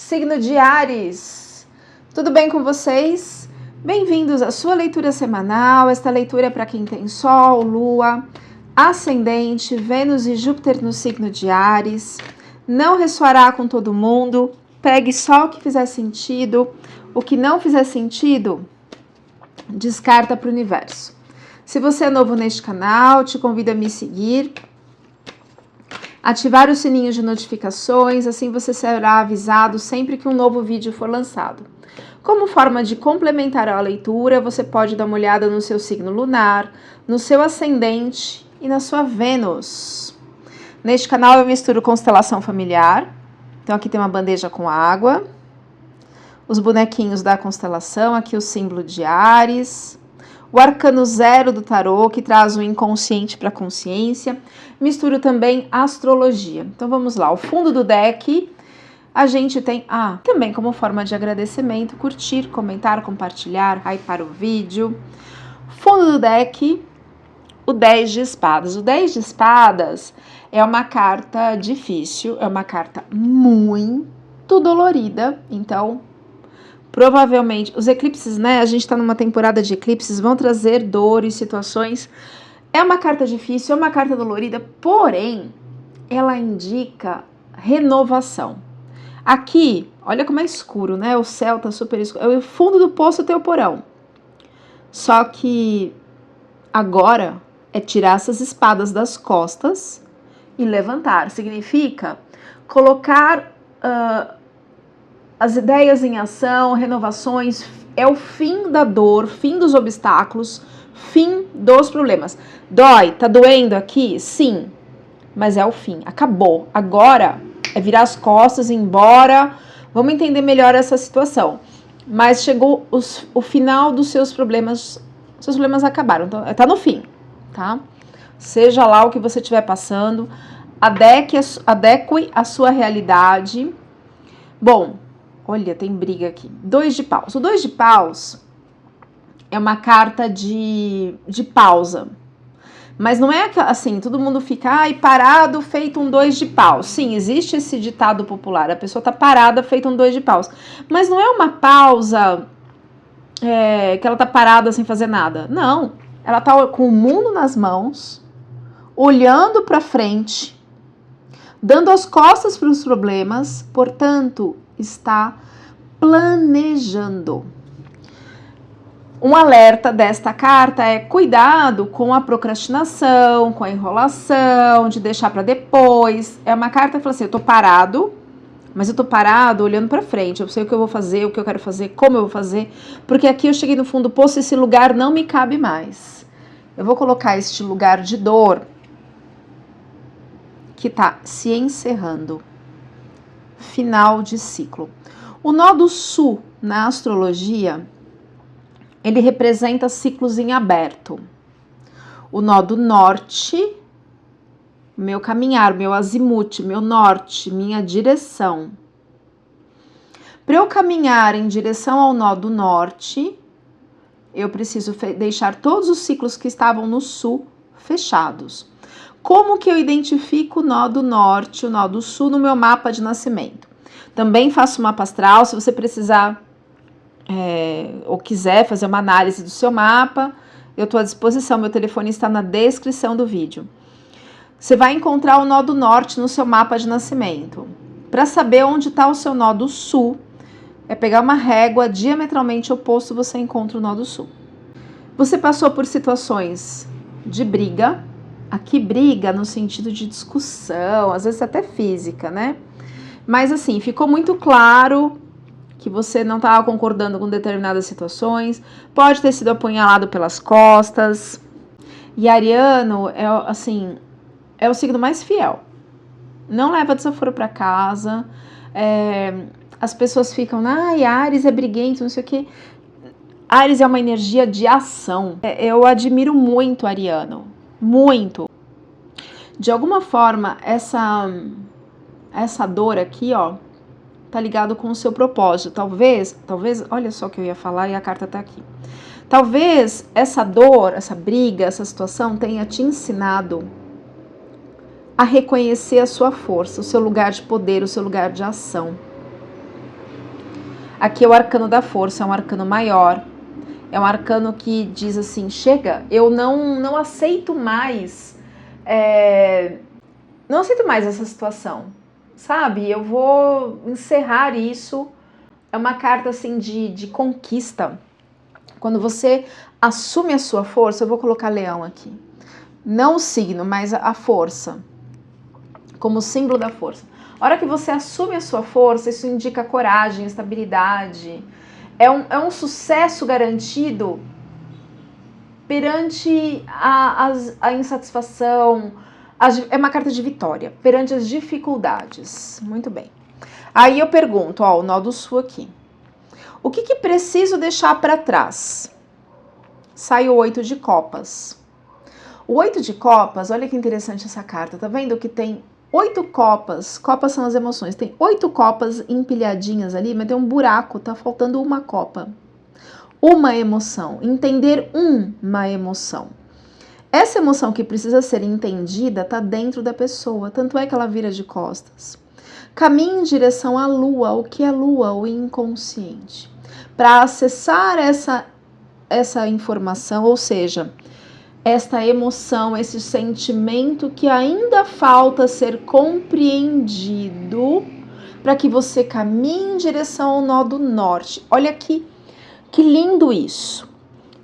Signo de Áries, tudo bem com vocês? Bem-vindos à sua leitura semanal. Esta leitura é para quem tem Sol, Lua, Ascendente, Vênus e Júpiter no signo de Áries. Não ressoará com todo mundo, pegue só o que fizer sentido, o que não fizer sentido, descarta para o universo. Se você é novo neste canal, te convido a me seguir, ativar o sininho de notificações, assim você será avisado sempre que um novo vídeo for lançado. Como forma de complementar a leitura, você pode dar uma olhada no seu signo lunar, no seu ascendente e na sua Vênus. Neste canal eu misturo constelação familiar, então aqui tem uma bandeja com água, os bonequinhos da constelação, aqui o símbolo de Áries, o arcano 0 do tarô, que traz o inconsciente para a consciência. Misturo também astrologia. Então vamos lá, o fundo do deck, a gente tem, também como forma de agradecimento, curtir, comentar, compartilhar, hypar o vídeo. Fundo do deck, o 10 de espadas. O 10 de espadas é uma carta difícil, é uma carta muito dolorida, então provavelmente, os eclipses, né, a gente tá numa temporada de eclipses, vão trazer dores, situações. É uma carta difícil, é uma carta dolorida, porém, ela indica renovação. Aqui, olha como é escuro, né, o céu tá super escuro, é o fundo do poço tem o porão. Só que agora é tirar essas espadas das costas e levantar. Significa colocar as ideias em ação, renovações, é o fim da dor, fim dos obstáculos, fim dos problemas. Dói? Tá doendo aqui? Sim, mas é o fim, acabou. Agora é virar as costas e ir embora, vamos entender melhor essa situação. Mas chegou o final dos seus problemas acabaram, então, tá no fim, tá? Seja lá o que você estiver passando, adeque a sua realidade. Bom, olha, tem briga aqui. 2 de paus. O 2 de paus é uma carta de pausa. Mas não é assim, todo mundo fica parado, feito um 2 de paus. Sim, existe esse ditado popular. A pessoa tá parada, feito um 2 de paus. Mas não é uma pausa que ela tá parada sem fazer nada. Não. Ela tá com o mundo nas mãos, olhando pra frente, dando as costas para os problemas, portanto, está planejando. Um alerta desta carta é cuidado com a procrastinação, com a enrolação, de deixar para depois. É uma carta que fala assim, eu tô parado, mas eu tô parado olhando para frente. Eu sei o que eu vou fazer, o que eu quero fazer, como eu vou fazer, porque aqui eu cheguei no fundo do poço e esse lugar não me cabe mais. Eu vou colocar este lugar de dor que está se encerrando. Final de ciclo. O nó do sul, na astrologia, ele representa ciclos em aberto. O nó do norte, meu caminhar, meu azimute, meu norte, minha direção. Para eu caminhar em direção ao nó do norte, eu preciso deixar todos os ciclos que estavam no sul fechados. Como que eu identifico o nó do norte, o nó do sul no meu mapa de nascimento? Também faço mapa astral, se você precisar ou quiser fazer uma análise do seu mapa, eu estou à disposição, meu telefone está na descrição do vídeo. Você vai encontrar o nó do norte no seu mapa de nascimento. Para saber onde está o seu nó do sul, é pegar uma régua diametralmente oposto, você encontra o nó do sul. Você passou por situações de briga, aqui briga no sentido de discussão, às vezes até física, né? Mas assim, ficou muito claro que você não estava concordando com determinadas situações, pode ter sido apunhalado pelas costas. E Ariano é o signo mais fiel. Não leva desaforo para casa. As pessoas ficam, Áries é briguento, não sei o quê. Áries é uma energia de ação. Eu admiro muito Ariano. Muito. De alguma forma, essa dor aqui, ó, tá ligado com o seu propósito. Talvez, olha só o que eu ia falar e a carta tá aqui. Talvez essa dor, essa briga, essa situação tenha te ensinado a reconhecer a sua força, o seu lugar de poder, o seu lugar de ação. Aqui é o arcano da força, é um arcano maior. É um arcano que diz assim, chega, eu não aceito mais, não aceito mais essa situação, sabe? Eu vou encerrar isso. É uma carta assim de conquista. Quando você assume a sua força, eu vou colocar leão aqui. Não o signo, mas a força, como símbolo da força. A hora que você assume a sua força, isso indica coragem, estabilidade. É um sucesso garantido perante a insatisfação. É uma carta de vitória, perante as dificuldades. Muito bem. Aí eu pergunto, ó, o nó do sul aqui. O que preciso deixar para trás? Sai o 8 de copas. O 8 de copas, olha que interessante essa carta. Tá vendo que tem 8 copas? Copas são as emoções. Tem 8 copas empilhadinhas ali, mas tem um buraco, tá faltando uma copa. Uma emoção. Entender uma emoção. Essa emoção que precisa ser entendida tá dentro da pessoa. Tanto é que ela vira de costas. Caminhe em direção à lua. O que é lua? O inconsciente. Para acessar essa informação, ou seja, esta emoção, esse sentimento que ainda falta ser compreendido, para que você caminhe em direção ao nó do norte. Olha que lindo isso.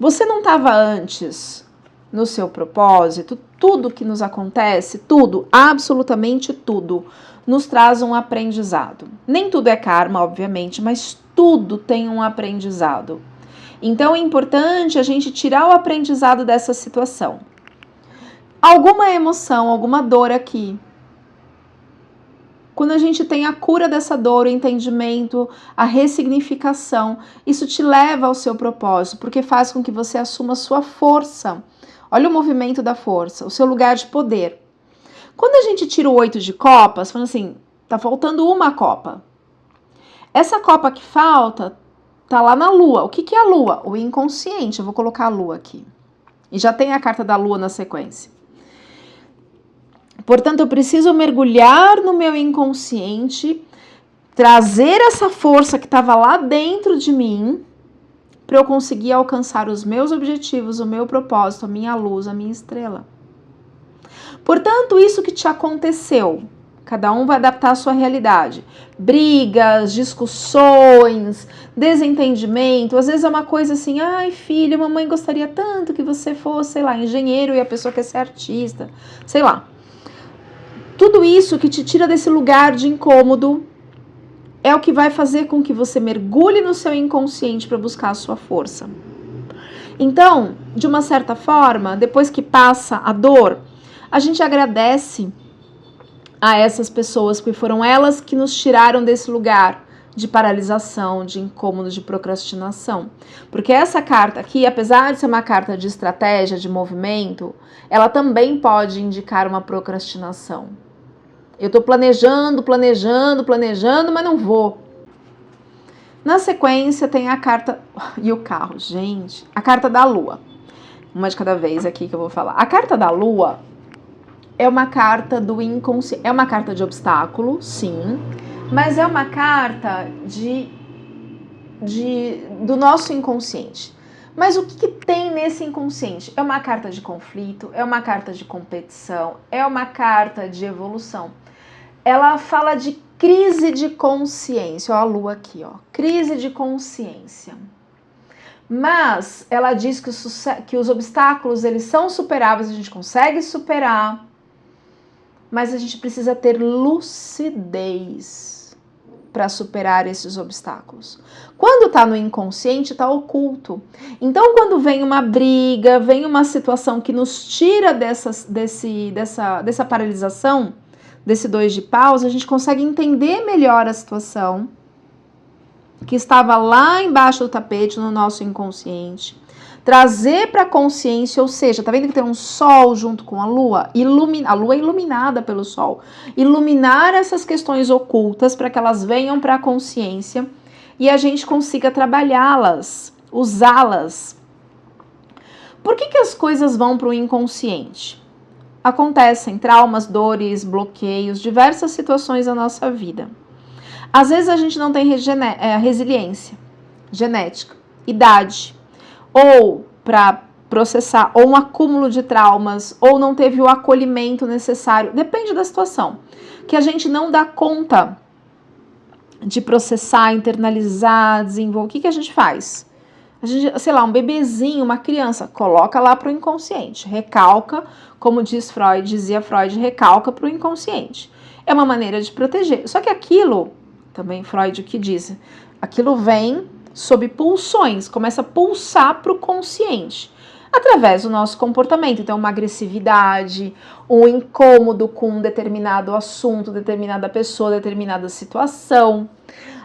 Você não estava antes no seu propósito? Tudo que nos acontece, tudo, absolutamente tudo, nos traz um aprendizado. Nem tudo é karma, obviamente, mas tudo tem um aprendizado. Então é importante a gente tirar o aprendizado dessa situação. Alguma emoção, alguma dor aqui. Quando a gente tem a cura dessa dor, o entendimento, a ressignificação, isso te leva ao seu propósito, porque faz com que você assuma a sua força. Olha o movimento da força, o seu lugar de poder. Quando a gente tira o 8 de copas, falando assim, tá faltando uma copa. Essa copa que falta tá lá na lua. O que é a lua? O inconsciente. Eu vou colocar a lua aqui. E já tem a carta da lua na sequência. Portanto, eu preciso mergulhar no meu inconsciente, trazer essa força que estava lá dentro de mim, para eu conseguir alcançar os meus objetivos, o meu propósito, a minha luz, a minha estrela. Portanto, isso que te aconteceu, cada um vai adaptar a sua realidade. Brigas, discussões, desentendimento. Às vezes é uma coisa assim, ai filho, mamãe gostaria tanto que você fosse, sei lá, engenheiro e a pessoa quer ser artista, sei lá. Tudo isso que te tira desse lugar de incômodo é o que vai fazer com que você mergulhe no seu inconsciente para buscar a sua força. Então, de uma certa forma, depois que passa a dor, a gente agradece a essas pessoas, porque foram elas que nos tiraram desse lugar de paralisação, de incômodo, de procrastinação. Porque essa carta aqui, apesar de ser uma carta de estratégia, de movimento, ela também pode indicar uma procrastinação. Eu tô planejando, mas não vou. Na sequência tem a carta e o carro, gente. A carta da lua. Uma de cada vez aqui que eu vou falar. A carta da lua é uma carta do inconsciente. É uma carta de obstáculo, sim. Mas é uma carta do nosso inconsciente. Mas o que tem nesse inconsciente? É uma carta de conflito, é uma carta de competição, é uma carta de evolução. Ela fala de crise de consciência, ó, a lua aqui, ó, crise de consciência. Mas ela diz que os obstáculos, eles são superáveis, a gente consegue superar, mas a gente precisa ter lucidez para superar esses obstáculos. Quando tá no inconsciente, tá oculto. Então, quando vem uma briga, vem uma situação que nos tira dessa paralisação, desse 2 de paus, a gente consegue entender melhor a situação que estava lá embaixo do tapete, no nosso inconsciente, trazer para a consciência, ou seja, tá vendo que tem um sol junto com a lua? A lua é iluminada pelo sol. Iluminar essas questões ocultas para que elas venham para a consciência e a gente consiga trabalhá-las, usá-las. Por que as coisas vão para o inconsciente? Acontecem traumas, dores, bloqueios, diversas situações na nossa vida. Às vezes a gente não tem resiliência genética, idade, ou para processar, ou um acúmulo de traumas, ou não teve o acolhimento necessário, depende da situação, que a gente não dá conta de processar, internalizar, desenvolver. O que a gente faz? A gente, sei lá, um bebezinho, uma criança, coloca lá para o inconsciente, recalca, como dizia Freud, recalca para o inconsciente. É uma maneira de proteger. Só que aquilo, também Freud o que diz, aquilo vem sob pulsões, começa a pulsar para o consciente, através do nosso comportamento. Então, uma agressividade, um incômodo com um determinado assunto, determinada pessoa, determinada situação.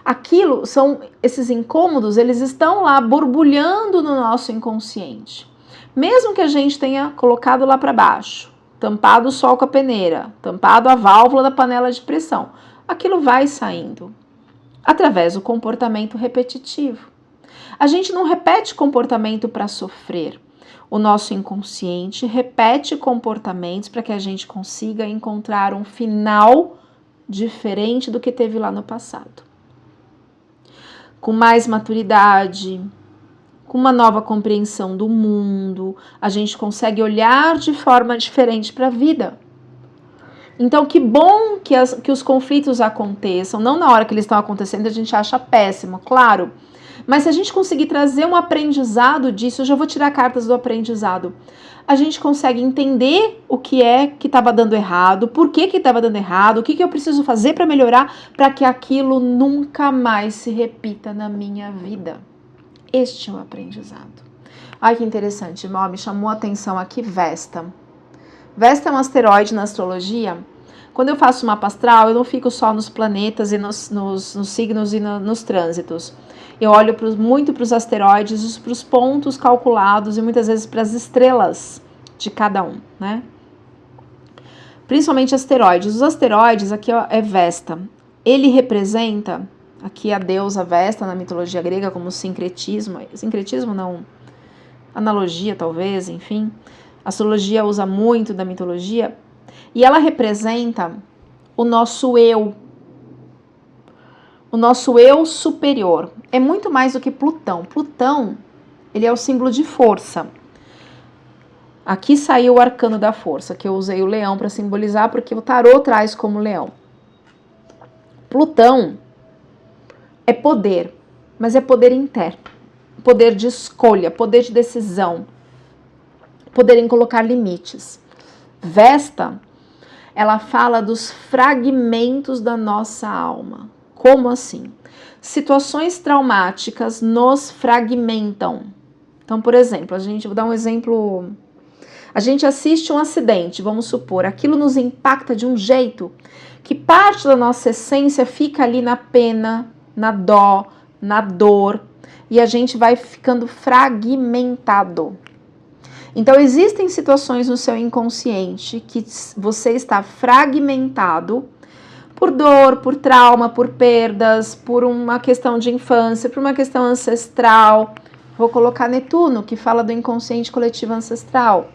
Aquilo são esses incômodos, eles estão lá borbulhando no nosso inconsciente. Mesmo que a gente tenha colocado lá para baixo, tampado o sol com a peneira, tampado a válvula da panela de pressão, aquilo vai saindo através do comportamento repetitivo. A gente não repete comportamento para sofrer. O nosso inconsciente repete comportamentos para que a gente consiga encontrar um final diferente do que teve lá no passado. Com mais maturidade, com uma nova compreensão do mundo, a gente consegue olhar de forma diferente para a vida. Então, que bom que os conflitos aconteçam, não na hora que eles estão acontecendo, a gente acha péssimo, claro. Mas se a gente conseguir trazer um aprendizado disso, eu já vou tirar cartas do aprendizado. A gente consegue entender o que é que estava dando errado, por que estava dando errado, o que eu preciso fazer para melhorar, para que aquilo nunca mais se repita na minha vida. Este é o aprendizado. Ai, que interessante, me chamou a atenção aqui Vesta. Vesta é um asteroide na astrologia. Quando eu faço mapa astral, eu não fico só nos planetas e nos signos e nos trânsitos. Eu olho muito para os asteroides, para os pontos calculados e muitas vezes para as estrelas de cada um, né? Principalmente asteroides. Os asteroides, aqui ó, é Vesta. Ele representa, aqui a deusa Vesta na mitologia grega como sincretismo. Sincretismo não, analogia talvez, enfim. A astrologia usa muito da mitologia. E ela representa o nosso eu. O nosso eu superior. É muito mais do que Plutão. Plutão, ele é o símbolo de força. Aqui saiu o arcano da força, que eu usei o leão para simbolizar, porque o tarô traz como leão. Plutão é poder, mas é poder interno. Poder de escolha, poder de decisão. Poder em colocar limites. Vesta, ela fala dos fragmentos da nossa alma. Como assim? Situações traumáticas nos fragmentam. Então, por exemplo, vou dar um exemplo. A gente assiste um acidente, vamos supor, aquilo nos impacta de um jeito que parte da nossa essência fica ali na pena, na dó, na dor, e a gente vai ficando fragmentado. Então, existem situações no seu inconsciente que você está fragmentado por dor, por trauma, por perdas, por uma questão de infância, por uma questão ancestral. Vou colocar Netuno, que fala do inconsciente coletivo ancestral.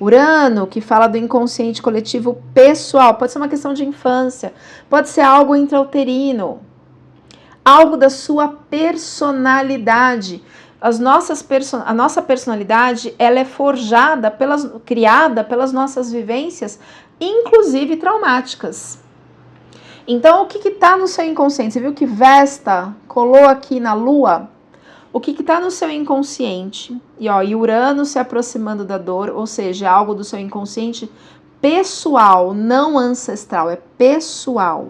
Urano, que fala do inconsciente coletivo pessoal. Pode ser uma questão de infância, pode ser algo intrauterino, algo da sua personalidade. A nossa personalidade, ela é forjada, criada pelas nossas vivências, inclusive traumáticas. Então, o que está no seu inconsciente? Você viu que Vesta colou aqui na Lua? O que está no seu inconsciente? E Urano se aproximando da dor, ou seja, algo do seu inconsciente pessoal, não ancestral, é pessoal.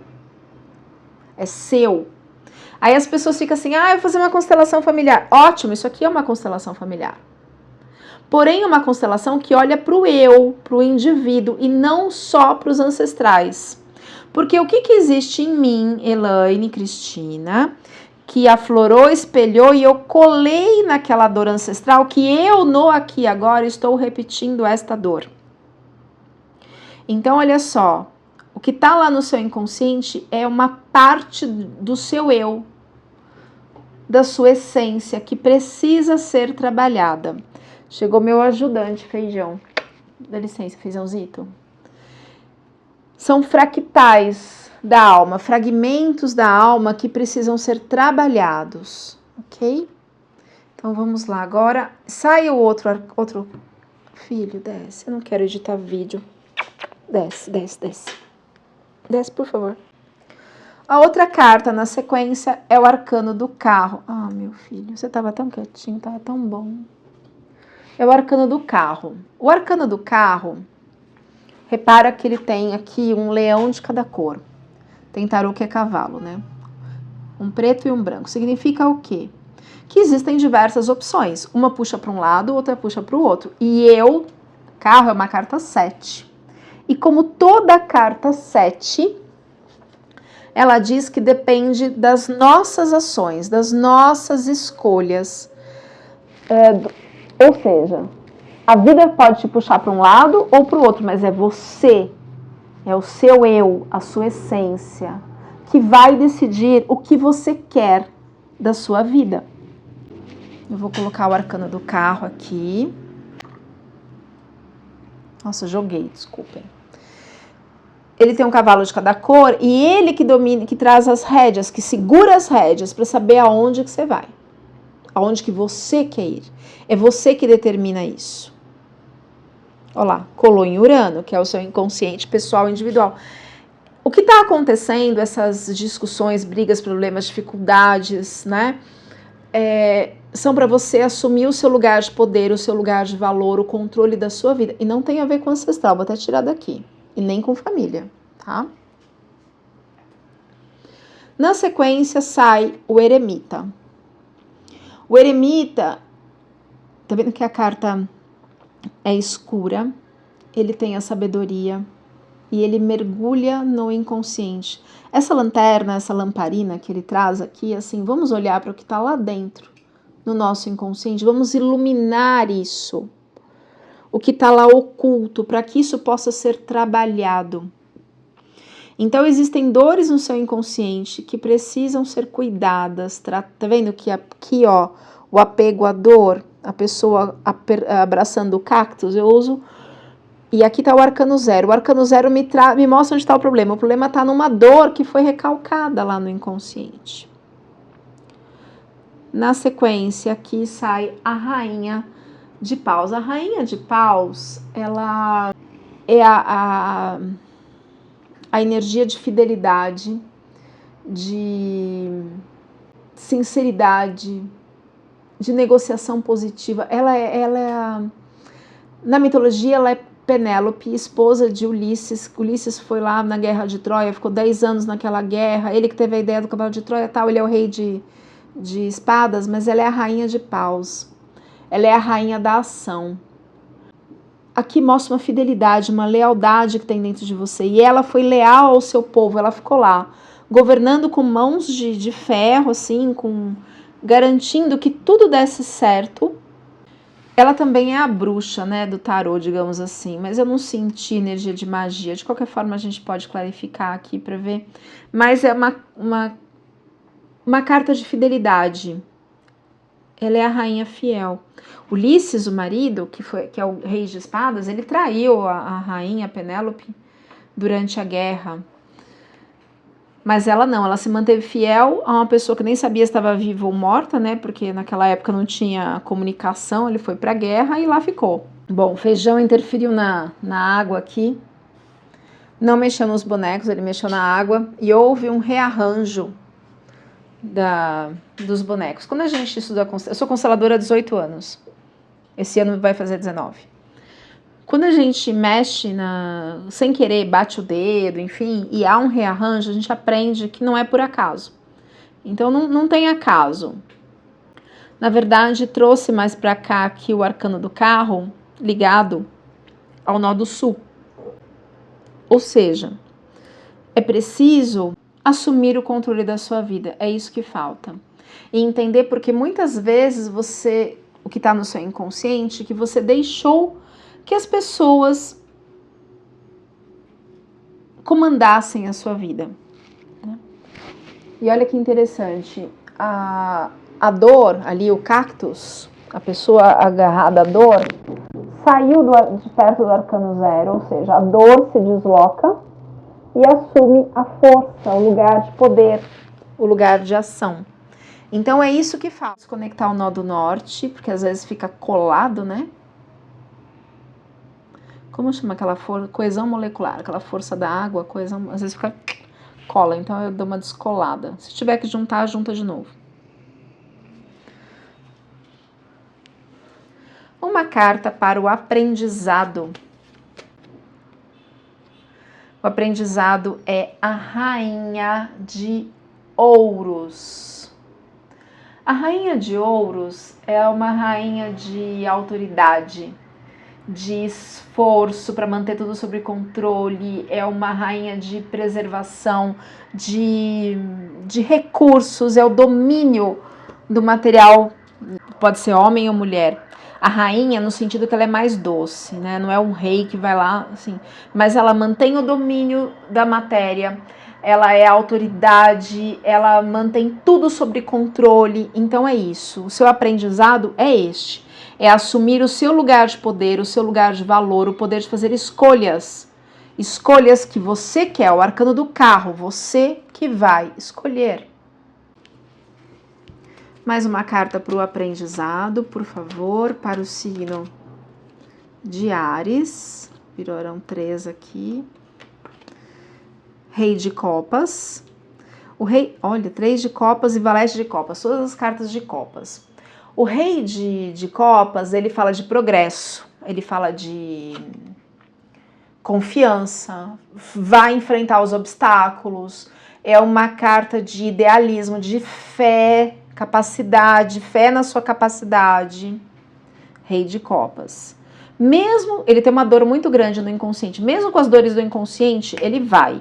É seu. Aí as pessoas ficam assim, eu vou fazer uma constelação familiar. Ótimo, isso aqui é uma constelação familiar. Porém, uma constelação que olha para o eu, para o indivíduo, e não só para os ancestrais. Porque o que existe em mim, Elaine, Cristina, que aflorou, espelhou e eu colei naquela dor ancestral, que eu, no aqui e agora, estou repetindo esta dor. Então, olha só, o que está lá no seu inconsciente é uma parte do seu eu, da sua essência, que precisa ser trabalhada. Chegou meu ajudante, feijão. Dá licença, feijãozito. São fractais da alma, fragmentos da alma que precisam ser trabalhados, ok? Então vamos lá, agora sai o outro filho, desce, eu não quero editar vídeo, desce, por favor. A outra carta na sequência é o arcano do carro. Ah, meu filho, você tava tão quietinho, tava tão bom. É o arcano do carro. O arcano do carro, repara que ele tem aqui um leão de cada cor. Tem tarô que é cavalo, né? Um preto e um branco. Significa o quê? Que existem diversas opções. Uma puxa para um lado, outra puxa para o outro. E carro é uma carta 7. E como toda carta 7, ela diz que depende das nossas ações, das nossas escolhas. Ou seja, a vida pode te puxar para um lado ou para o outro, mas é você, é o seu eu, a sua essência, que vai decidir o que você quer da sua vida. Eu vou colocar o arcano do carro aqui. Nossa, joguei, desculpem. Ele tem um cavalo de cada cor e ele que domina, que traz as rédeas, que segura as rédeas para saber aonde que você vai. Aonde que você quer ir. É você que determina isso. Olha lá, colou em Urano, que é o seu inconsciente pessoal individual. O que está acontecendo, essas discussões, brigas, problemas, dificuldades, né? São para você assumir o seu lugar de poder, o seu lugar de valor, o controle da sua vida. E não tem a ver com ancestral, vou até tirar daqui. E nem com família, tá? Na sequência sai o eremita. O eremita, tá vendo que a carta é escura? Ele tem a sabedoria e ele mergulha no inconsciente. Essa lanterna, essa lamparina que ele traz aqui, assim, vamos olhar para o que está lá dentro, no nosso inconsciente, vamos iluminar isso. O que está lá oculto, para que isso possa ser trabalhado. Então, existem dores no seu inconsciente que precisam ser cuidadas. Tá vendo que aqui, ó, o apego à dor, a pessoa abraçando o cactus, eu uso. E aqui está o arcano 0. O arcano 0 me mostra onde está o problema. O problema está numa dor que foi recalcada lá no inconsciente. Na sequência, aqui sai a rainha de paus. A rainha de paus, ela é a energia de fidelidade, de sinceridade, de negociação positiva. Na mitologia, ela é Penélope, esposa de Ulisses. Ulisses foi lá na guerra de Troia, ficou 10 anos naquela guerra. Ele que teve a ideia do cavalo de Troia, tal, ele é o rei de espadas, mas ela é a rainha de paus. Ela é a rainha da ação. Aqui mostra uma fidelidade, uma lealdade que tem dentro de você. E ela foi leal ao seu povo, ela ficou lá, governando com mãos de ferro, assim, garantindo que tudo desse certo. Ela também é a bruxa, né, do tarô, digamos assim. Mas eu não senti energia de magia. De qualquer forma, a gente pode clarificar aqui para ver. Mas é uma carta de fidelidade. Ela é a rainha fiel. Ulisses, o marido, que é o rei de espadas, ele traiu a rainha Penélope durante a guerra. Mas ela não, ela se manteve fiel a uma pessoa que nem sabia se estava viva ou morta, né? Porque naquela época não tinha comunicação, ele foi para a guerra e lá ficou. Bom, o feijão interferiu na água aqui. Não mexeu nos bonecos, ele mexeu na água e houve um rearranjo dos bonecos. Quando a gente estuda, eu sou consteladora há 18 anos. Esse ano vai fazer 19. Quando a gente mexe sem querer, bate o dedo, enfim, e há um rearranjo, a gente aprende que não é por acaso. Então não tem acaso. Na verdade, trouxe mais para cá aqui o arcano do carro ligado ao nó do sul. Ou seja, é preciso assumir o controle da sua vida. É isso que falta. E entender porque muitas vezes o que está no seu inconsciente, que você deixou que as pessoas comandassem a sua vida. E olha que interessante, a dor ali, o cactus, a pessoa agarrada à dor, saiu de perto do arcano 0, ou seja, a dor se desloca e assume a força, o lugar de poder, o lugar de ação. Então é isso que faz. Conectar o nó do norte, porque às vezes fica colado, né? Como chama aquela coesão molecular, aquela força da água, coesão, às vezes fica cola, então eu dou uma descolada. Se tiver que juntar, junta de novo. Uma carta para o aprendizado. O aprendizado é a Rainha de Ouros. A Rainha de Ouros é uma rainha de autoridade, de esforço para manter tudo sob controle, é uma rainha de preservação, de recursos, é o domínio do material, pode ser homem ou mulher. A rainha no sentido que ela é mais doce, né? Não é um rei que vai lá, assim, mas ela mantém o domínio da matéria, ela é autoridade, ela mantém tudo sob controle, então é isso. O seu aprendizado é este. É assumir o seu lugar de poder, o seu lugar de valor, o poder de fazer escolhas. Escolhas que você quer, o arcano do carro, você que vai escolher. Mais uma carta para o aprendizado, por favor, para o signo de Áries. Viraram 3 aqui. Rei de Copas. O rei, olha, 3 de Copas e Valete de Copas, todas as cartas de Copas. O rei de Copas, ele fala de progresso, ele fala de confiança, vai enfrentar os obstáculos, é uma carta de idealismo, de fé, capacidade, fé na sua capacidade. Rei de Copas. Mesmo, ele tem uma dor muito grande no inconsciente, mesmo com as dores do inconsciente, ele vai.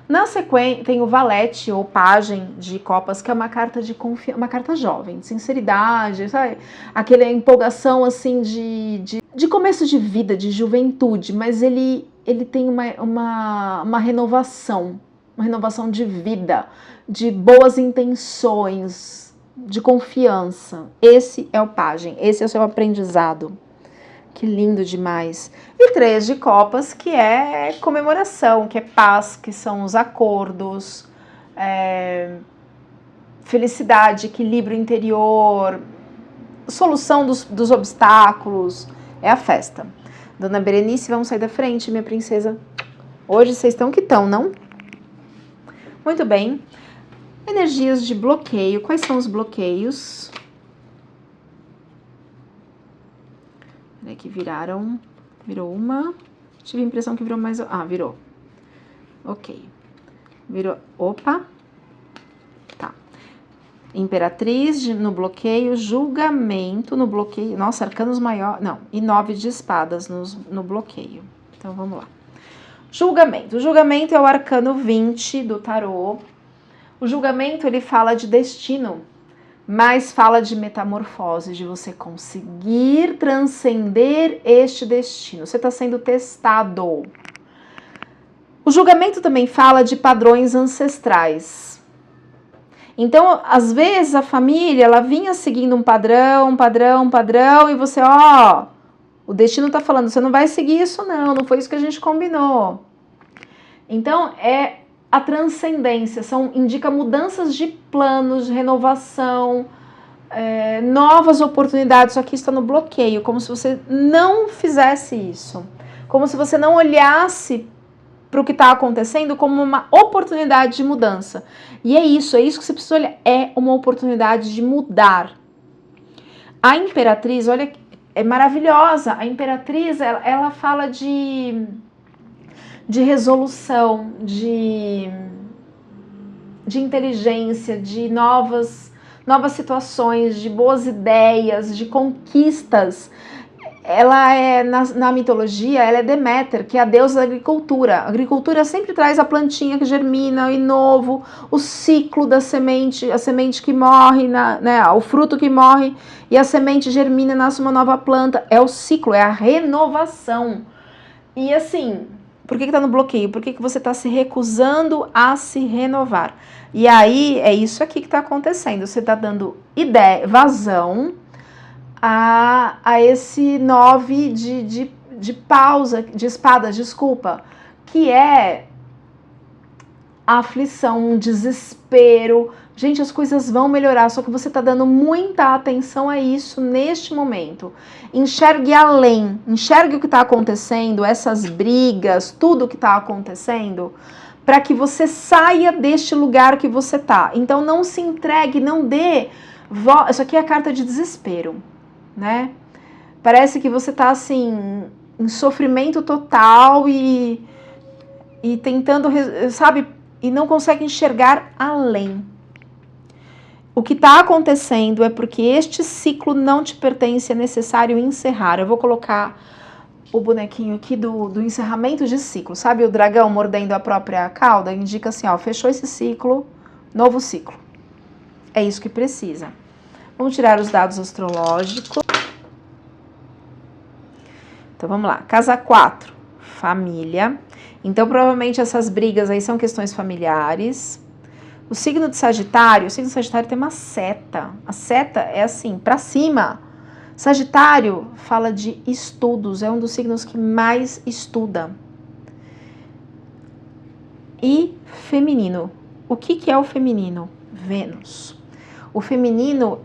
Na sequência, tem o Valete, ou Pagem de Copas, que é uma carta de confiança, uma carta jovem, de sinceridade, sabe? Aquela empolgação, assim, de começo de vida, de juventude, mas ele tem uma renovação de vida, de boas intenções, de confiança. Esse é o Pagem, esse é o seu aprendizado. Que lindo demais. E 3 de Copas, que é comemoração, que é paz, que são os acordos, felicidade, equilíbrio interior, solução dos obstáculos, é a festa. Dona Berenice, vamos sair da frente, minha princesa. Hoje vocês estão que estão, não? Muito bem. Energias de bloqueio. Quais são os bloqueios? Que virou uma, tive a impressão que virou mais, virou, ok, virou, opa, tá, Imperatriz no bloqueio, julgamento no bloqueio, nossa, arcanos maior, não, e 9 de espadas no bloqueio, então vamos lá. Julgamento, o julgamento é o arcano 20 do tarô. O julgamento, ele fala de destino, mas fala de metamorfose, de você conseguir transcender este destino. Você está sendo testado. O julgamento também fala de padrões ancestrais. Então, às vezes, a família, ela vinha seguindo um padrão, e você, o destino está falando, você não vai seguir isso não foi isso que a gente combinou. Então, é a transcendência, indica mudanças de planos, de renovação, novas oportunidades, só que está no bloqueio, como se você não fizesse isso, como se você não olhasse para o que está acontecendo como uma oportunidade de mudança. E é isso que você precisa olhar, é uma oportunidade de mudar. A Imperatriz, olha, é maravilhosa, a Imperatriz, ela fala de resolução, de inteligência, de novas situações, de boas ideias, de conquistas. Ela é, na mitologia, ela é Deméter, que é a deusa da agricultura. A agricultura sempre traz a plantinha que germina, o novo, o ciclo da semente, a semente que morre, o fruto que morre, e a semente germina e nasce uma nova planta. É o ciclo, é a renovação. E assim, por que está no bloqueio? Por que você está se recusando a se renovar? E aí, é isso aqui que está acontecendo. Você está dando vazão a esse 9 de pausa, de espadas, desculpa, que é aflição, um desespero. Gente, as coisas vão melhorar, só que você está dando muita atenção a isso neste momento. Enxergue além, enxergue o que está acontecendo, essas brigas, tudo o que está acontecendo, para que você saia deste lugar que você está. Então não se entregue, não dê... Isso aqui é a carta de desespero, né? Parece que você está assim, em sofrimento total e tentando, sabe, e não consegue enxergar além. O que está acontecendo é porque este ciclo não te pertence, é necessário encerrar. Eu vou colocar o bonequinho aqui do encerramento de ciclo. Sabe o dragão mordendo a própria cauda? Indica assim, ó, fechou esse ciclo, novo ciclo. É isso que precisa. Vamos tirar os dados astrológicos. Então vamos lá. Casa 4, família. Então provavelmente essas brigas aí são questões familiares. O signo de Sagitário tem uma seta. A seta é assim, pra cima. Sagitário fala de estudos, é um dos signos que mais estuda. E feminino. O que é o feminino? Vênus. O feminino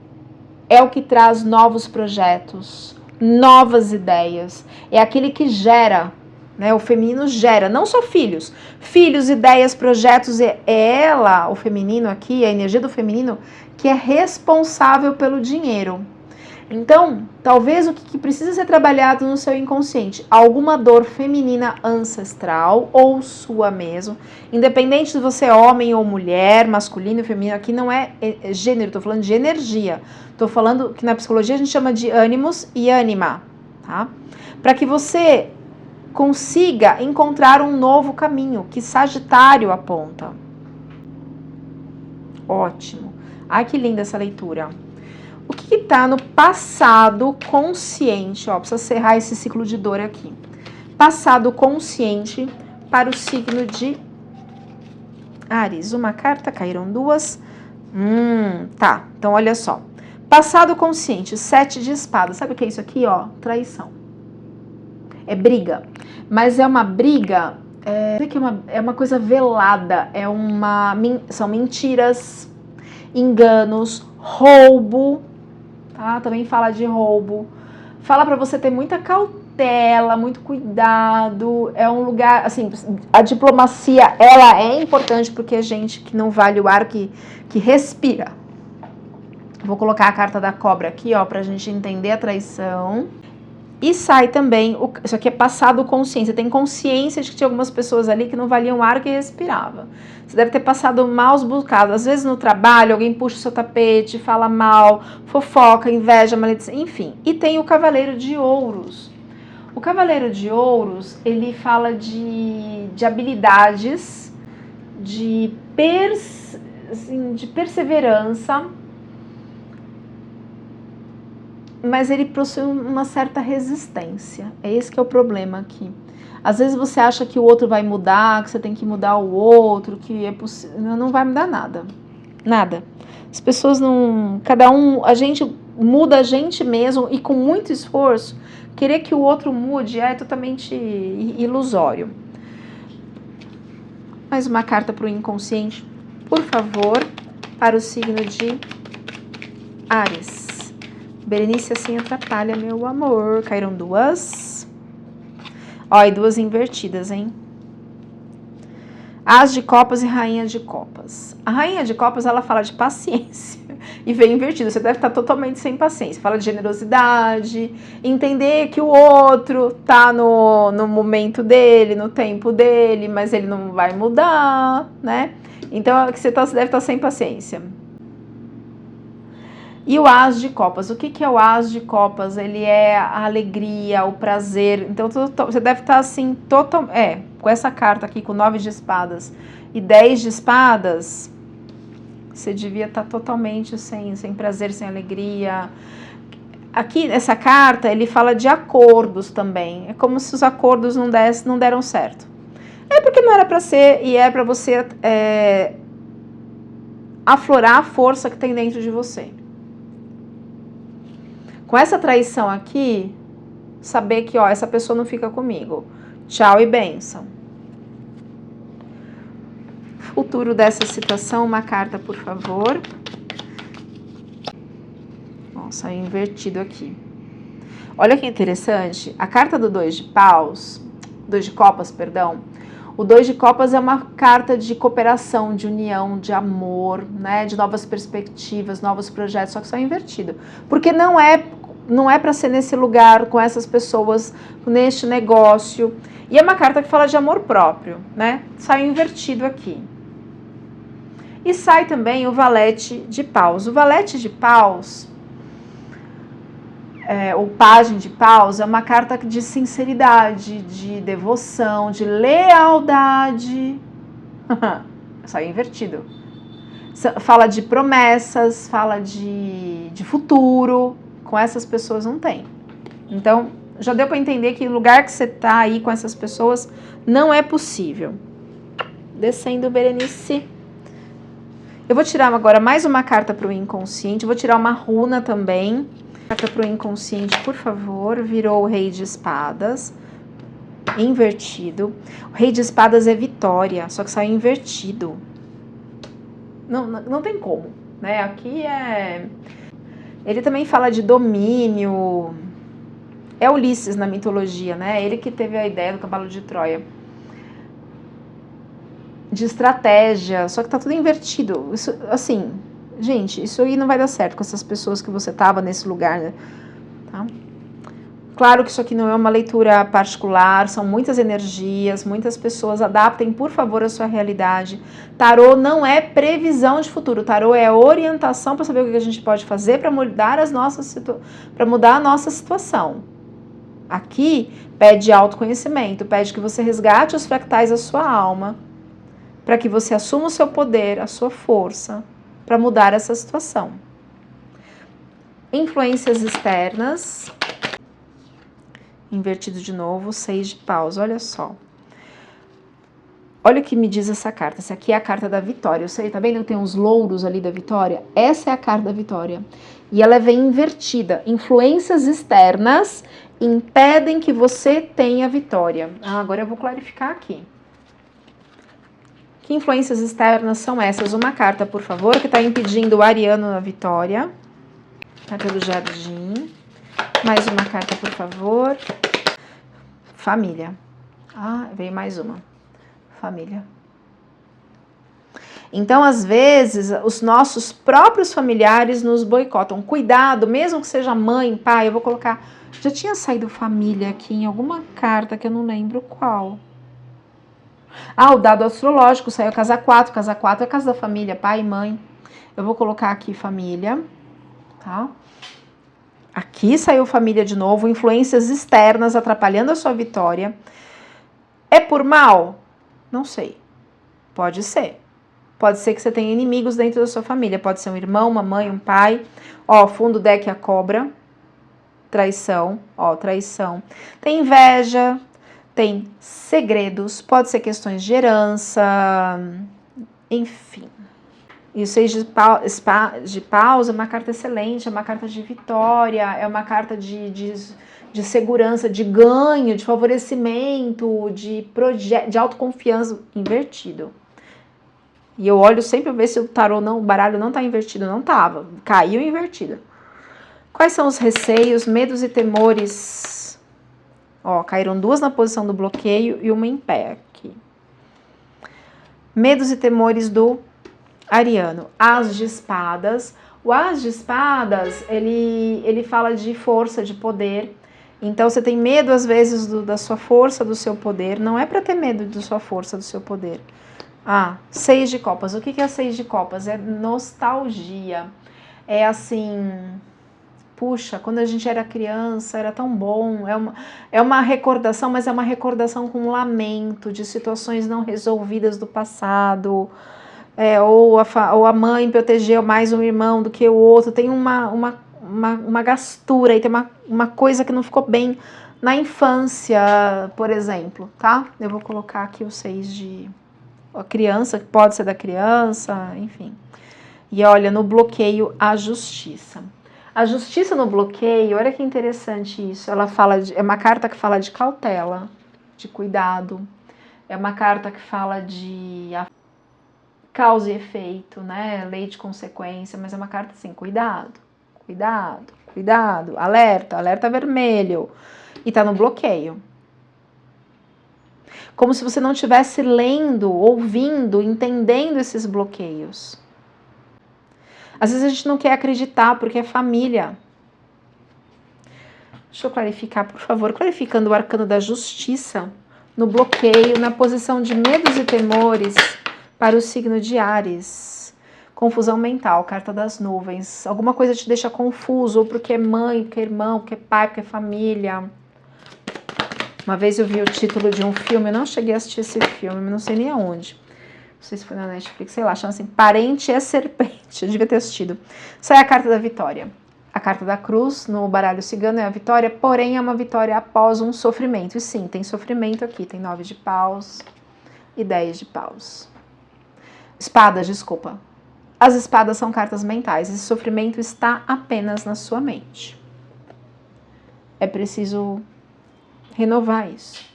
é o que traz novos projetos, novas ideias. É aquele que gera, né? O feminino gera, não só filhos. Filhos, ideias, projetos. É ela, o feminino aqui, a energia do feminino, que é responsável pelo dinheiro. Então, talvez o que precisa ser trabalhado no seu inconsciente, alguma dor feminina ancestral ou sua mesmo, independente se você é homem ou mulher, masculino ou feminino, aqui não é gênero, estou falando de energia, estou falando que na psicologia a gente chama de ânimos e ânima, tá? Para que você consiga encontrar um novo caminho que Sagitário aponta. Ótimo. Ai, que linda essa leitura. O que está no passado consciente? Ó, precisa cerrar esse ciclo de dor aqui. Passado consciente para o signo de Áries. Uma carta, caíram duas. Tá, então olha só. Passado consciente, 7 de espadas. Sabe o que é isso aqui? Ó, traição. É briga. Mas é uma briga, é uma coisa velada. São mentiras, enganos, roubo. Tá? Também fala de roubo. Fala para você ter muita cautela, muito cuidado. É um lugar, assim, a diplomacia, ela é importante porque é gente que não vale o ar que respira. Vou colocar a carta da cobra aqui, ó, pra gente entender a traição. E sai também, isso aqui é passado consciência, tem consciência de que tinha algumas pessoas ali que não valiam o ar que respirava. Você deve ter passado maus bocados, às vezes no trabalho alguém puxa o seu tapete, fala mal, fofoca, inveja, maledicência, enfim. E tem o Cavaleiro de Ouros. O Cavaleiro de Ouros, ele fala de habilidades, de perseverança, mas ele possui uma certa resistência. É esse que é o problema aqui. Às vezes você acha que o outro vai mudar, que você tem que mudar o outro, que é possível. Não vai mudar nada. Nada. As pessoas não... Cada um... A gente muda a gente mesmo e com muito esforço, querer que o outro mude é totalmente ilusório. Mais uma carta para o inconsciente, por favor, para o signo de Áries. Berenice, assim atrapalha, meu amor. Caíram duas. Ó, e duas invertidas, hein? As de copas e rainha de copas. A rainha de copas, ela fala de paciência. E vem invertida. Você deve estar totalmente sem paciência. Fala de generosidade. Entender que o outro tá no momento dele, no tempo dele, mas ele não vai mudar, né? Então, você deve estar sem paciência. E o As de Copas, o que é o As de Copas? Ele é a alegria, o prazer. Então você deve estar assim, com essa carta aqui, com 9 de espadas e 10 de espadas, você devia estar totalmente sem prazer, sem alegria. Aqui, essa carta, ele fala de acordos também. É como se os acordos não deram certo. É porque não era para ser, e é para você aflorar a força que tem dentro de você. Com essa traição aqui, saber que, ó, essa pessoa não fica comigo. Tchau e bênção. futuro dessa situação, uma carta, por favor. Nossa, invertido aqui. Olha que interessante, a carta do 2 de paus, 2 de copas, perdão. O 2 de copas é uma carta de cooperação, de união, de amor, né, de novas perspectivas, novos projetos, só que só invertido. Porque não é para ser nesse lugar, com essas pessoas, neste negócio. E é uma carta que fala de amor próprio, né? Sai invertido aqui. E sai também o valete de paus. O valete de paus, ou pajem de paus, é uma carta de sinceridade, de devoção, de lealdade. Sai invertido. Fala de promessas, fala de futuro. Com essas pessoas não tem. Então, já deu para entender que o lugar que você tá aí com essas pessoas não é possível. Descendo, Berenice. Eu vou tirar agora mais uma carta para o inconsciente. Vou tirar uma runa também. Carta para o inconsciente, por favor. Virou o Rei de Espadas. Invertido. O Rei de Espadas é vitória, só que saiu invertido. Não tem como, né? Aqui é... Ele também fala de domínio. É Ulisses na mitologia, né? Ele que teve a ideia do cavalo de Troia. De estratégia, só que tá tudo invertido. Isso, assim, gente, isso aí não vai dar certo com essas pessoas que você tava nesse lugar, né? Tá? Claro que isso aqui não é uma leitura particular, são muitas energias, muitas pessoas. Adaptem, por favor, a sua realidade. Tarô não é previsão de futuro, tarô é orientação para saber o que a gente pode fazer para mudar a nossa situação. Aqui pede autoconhecimento, pede que você resgate os fractais da sua alma, para que você assuma o seu poder, a sua força, para mudar essa situação. Influências externas. Invertido de novo, 6 de paus, olha só. Olha o que me diz essa carta. Essa aqui é a carta da vitória. Eu sei, tá vendo que tem uns louros ali da vitória? Essa é a carta da vitória. E ela vem invertida. Influências externas impedem que você tenha vitória. Agora eu vou clarificar aqui. Que influências externas são essas? Uma carta, por favor, que está impedindo o ariano na vitória. Carta do jardim. Mais uma carta, por favor. Família. Veio mais uma. Família. Então, às vezes, os nossos próprios familiares nos boicotam. Cuidado, mesmo que seja mãe, pai, eu vou colocar... Já tinha saído família aqui em alguma carta que eu não lembro qual. O dado astrológico saiu casa 4. Casa 4 é a casa da família, pai e mãe. Eu vou colocar aqui família, tá? Aqui saiu família de novo, influências externas atrapalhando a sua vitória. É por mal? Não sei. Pode ser. Pode ser que você tenha inimigos dentro da sua família. Pode ser um irmão, uma mãe, um pai. Fundo deck a cobra. Traição. Traição. Tem inveja. Tem segredos. Pode ser questões de herança. Enfim. E o 6 de paus é uma carta excelente, é uma carta de vitória, é uma carta de segurança, de ganho, de favorecimento, de autoconfiança invertido. E eu olho sempre para ver se o baralho não está invertido. Não estava, caiu invertido. Quais são os receios, medos e temores? Caíram 2 na posição do bloqueio e uma em pé aqui. Medos e temores do ariano. As de espadas. O as de espadas, ele fala de força, de poder. Então, você tem medo, às vezes, da sua força, do seu poder. Não é para ter medo da sua força, do seu poder. 6 de copas. O que é 6 de copas? É nostalgia. É assim... Puxa, quando a gente era criança, era tão bom. É uma recordação, mas é uma recordação com lamento de situações não resolvidas do passado. Ou a mãe protegeu mais um irmão do que o outro, tem uma gastura, e tem uma coisa que não ficou bem na infância, por exemplo, tá? Eu vou colocar aqui o 6 de... A criança, que pode ser da criança, enfim. E olha, no bloqueio, a justiça. A justiça no bloqueio, olha que interessante isso, ela fala é uma carta que fala de cautela, de cuidado, é uma carta que fala de causa e efeito, né? Lei de consequência, mas é uma carta assim, cuidado, cuidado, cuidado, alerta, alerta vermelho. E tá no bloqueio. Como se você não estivesse lendo, ouvindo, entendendo esses bloqueios. Às vezes a gente não quer acreditar porque é família. Deixa eu clarificar, por favor, clarificando o arcano da justiça no bloqueio, na posição de medos e temores para o signo de Áries. Confusão mental, carta das nuvens. Alguma coisa te deixa confuso, ou porque é mãe, porque é irmão, porque é pai, porque é família. Uma vez eu vi o título de um filme, eu não cheguei a assistir esse filme, não sei nem aonde. Não sei se foi na Netflix, sei lá, chama assim, Parente é Serpente. Eu devia ter assistido. Isso é a carta da vitória. A carta da cruz no baralho cigano é a vitória, porém é uma vitória após um sofrimento. E sim, tem sofrimento aqui, tem 9 de paus e 10 de paus. Espadas, desculpa. As espadas são cartas mentais, esse sofrimento está apenas na sua mente. É preciso renovar isso.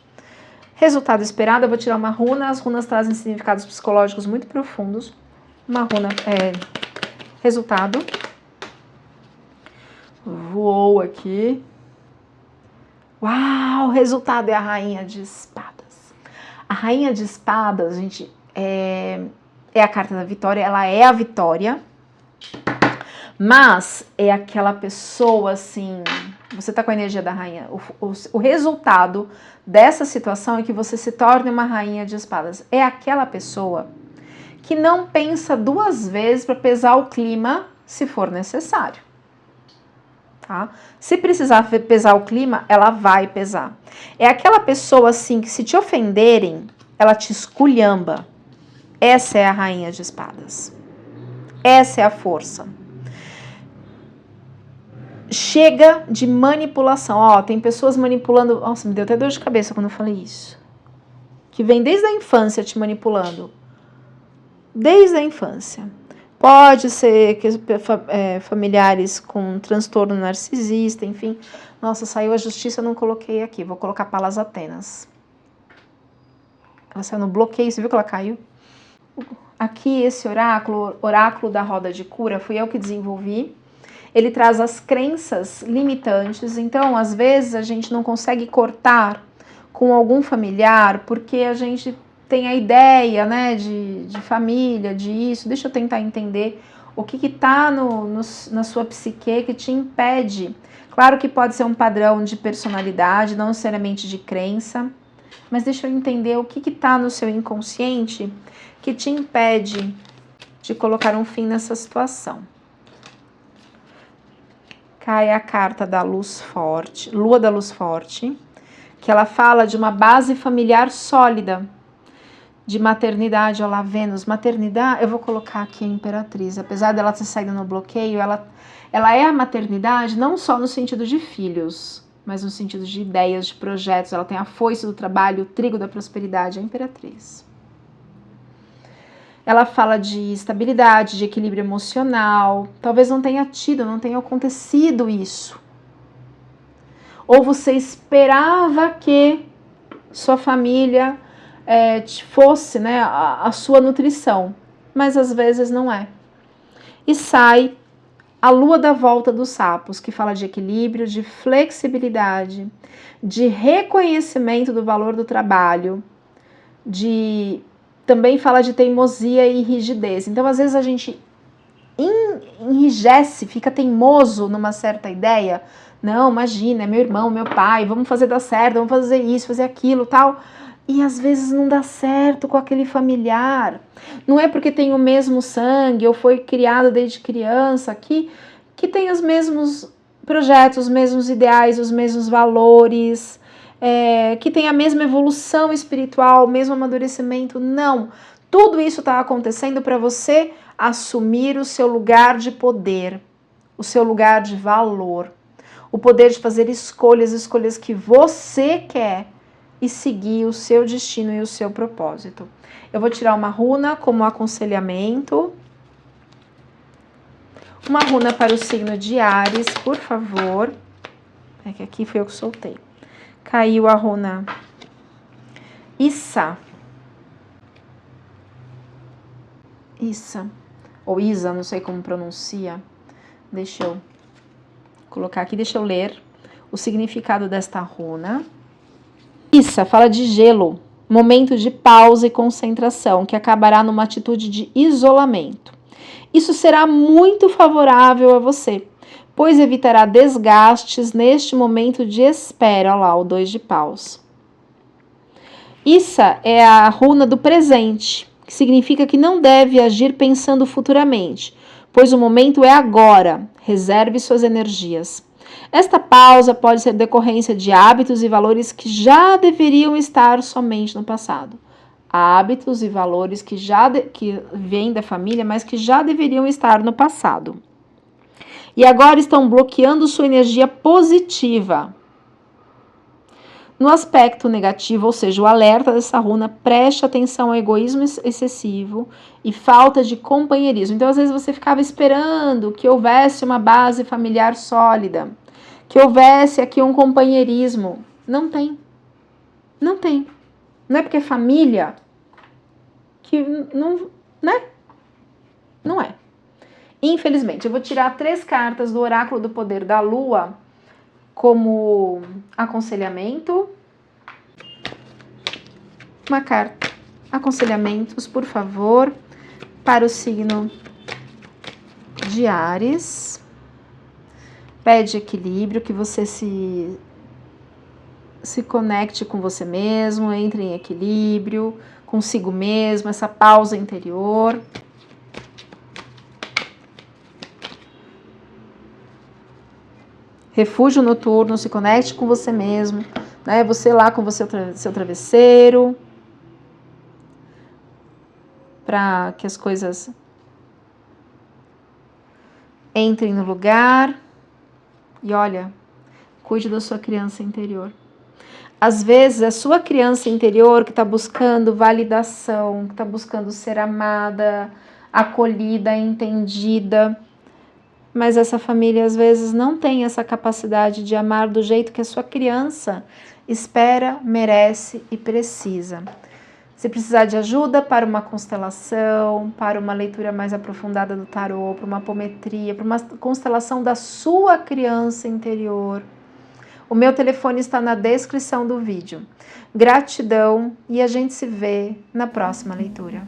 Resultado esperado, eu vou tirar uma runa. As runas trazem significados psicológicos muito profundos. Uma runa resultado. Voou aqui. Uau, o resultado é a rainha de espadas. A rainha de espadas, gente, é a carta da vitória. Ela é a vitória. Mas é aquela pessoa assim... Você tá com a energia da rainha. O resultado dessa situação é que você se torne uma rainha de espadas. É aquela pessoa que não pensa duas vezes para pesar o clima se for necessário. Tá? Se precisar pesar o clima, ela vai pesar. É aquela pessoa assim que se te ofenderem, ela te esculhamba. Essa é a rainha de espadas. Essa é a força. Chega de manipulação. Ó, tem pessoas manipulando... Nossa, me deu até dor de cabeça quando eu falei isso. Que vem desde a infância te manipulando. Desde a infância. Pode ser que familiares com transtorno narcisista, enfim. Nossa, saiu a justiça, eu não coloquei aqui. Vou colocar Palas Atenas. Ela saiu no bloqueio, você viu que ela caiu? Aqui, esse oráculo da roda de cura, fui eu que desenvolvi. Ele traz as crenças limitantes, então às vezes a gente não consegue cortar com algum familiar porque a gente tem a ideia, né, de família, de isso. Deixa eu tentar entender o que está na sua psique que te impede. Claro que pode ser um padrão de personalidade, não necessariamente de crença, mas deixa eu entender o que está no seu inconsciente que te impede de colocar um fim nessa situação. Cai a carta da luz forte, lua da luz forte, que ela fala de uma base familiar sólida, de maternidade. Olha lá, Vênus, maternidade, eu vou colocar aqui a Imperatriz, apesar dela ter saído no bloqueio, ela é a maternidade não só no sentido de filhos, mas no sentido de ideias, de projetos. Ela tem a foice do trabalho, o trigo da prosperidade, a Imperatriz. Ela fala de estabilidade, de equilíbrio emocional. Talvez não tenha acontecido isso. Ou você esperava que sua família fosse, né, a sua nutrição. Mas às vezes não é. E sai a lua da volta dos sapos, que fala de equilíbrio, de flexibilidade, de reconhecimento do valor do trabalho, também fala de teimosia e rigidez. Então, às vezes, a gente enrijece, fica teimoso numa certa ideia. Não, imagina, é meu irmão, meu pai, vamos fazer dar certo, vamos fazer isso, fazer aquilo, tal. E, às vezes, não dá certo com aquele familiar. Não é porque tem o mesmo sangue ou foi criado desde criança que tem os mesmos projetos, os mesmos ideais, os mesmos valores... que tem a mesma evolução espiritual, o mesmo amadurecimento. Não. Tudo isso está acontecendo para você assumir o seu lugar de poder, o seu lugar de valor, o poder de fazer escolhas que você quer e seguir o seu destino e o seu propósito. Eu vou tirar uma runa como aconselhamento. Uma runa para o signo de Áries, por favor. É que aqui foi eu que soltei. Caiu a runa Issa. Issa, ou Isa, não sei como pronuncia. Deixa eu colocar aqui, deixa eu ler o significado desta runa. Issa fala de gelo, momento de pausa e concentração, que acabará numa atitude de isolamento. Isso será muito favorável a você, pois evitará desgastes neste momento de espera. Olha lá, o 2 de paus. Issa é a runa do presente, que significa que não deve agir pensando futuramente, pois o momento é agora. Reserve suas energias. Esta pausa pode ser decorrência de hábitos e valores que já deveriam estar somente no passado. Hábitos e valores que vêm da família, mas que já deveriam estar no passado. E agora estão bloqueando sua energia positiva. No aspecto negativo, ou seja, o alerta dessa runa, preste atenção ao egoísmo excessivo e falta de companheirismo. Então, às vezes, você ficava esperando que houvesse uma base familiar sólida, que houvesse aqui um companheirismo. Não tem. Não tem. Não é porque é família que não, né? Não é. Infelizmente, eu vou tirar 3 cartas do Oráculo do Poder da Lua como aconselhamento. Uma carta. Aconselhamentos, por favor, para o signo de Áries. Pede equilíbrio, que você se conecte com você mesmo, entre em equilíbrio, consigo mesmo, essa pausa interior. Refúgio noturno, se conecte com você mesmo, né? Você lá com você, seu travesseiro, para que as coisas entrem no lugar. E olha, cuide da sua criança interior. Às vezes, a sua criança interior que está buscando validação, que está buscando ser amada, acolhida, entendida, mas essa família às vezes não tem essa capacidade de amar do jeito que a sua criança espera, merece e precisa. Se precisar de ajuda para uma constelação, para uma leitura mais aprofundada do tarô, para uma apometria, para uma constelação da sua criança interior, o meu telefone está na descrição do vídeo. Gratidão e a gente se vê na próxima leitura.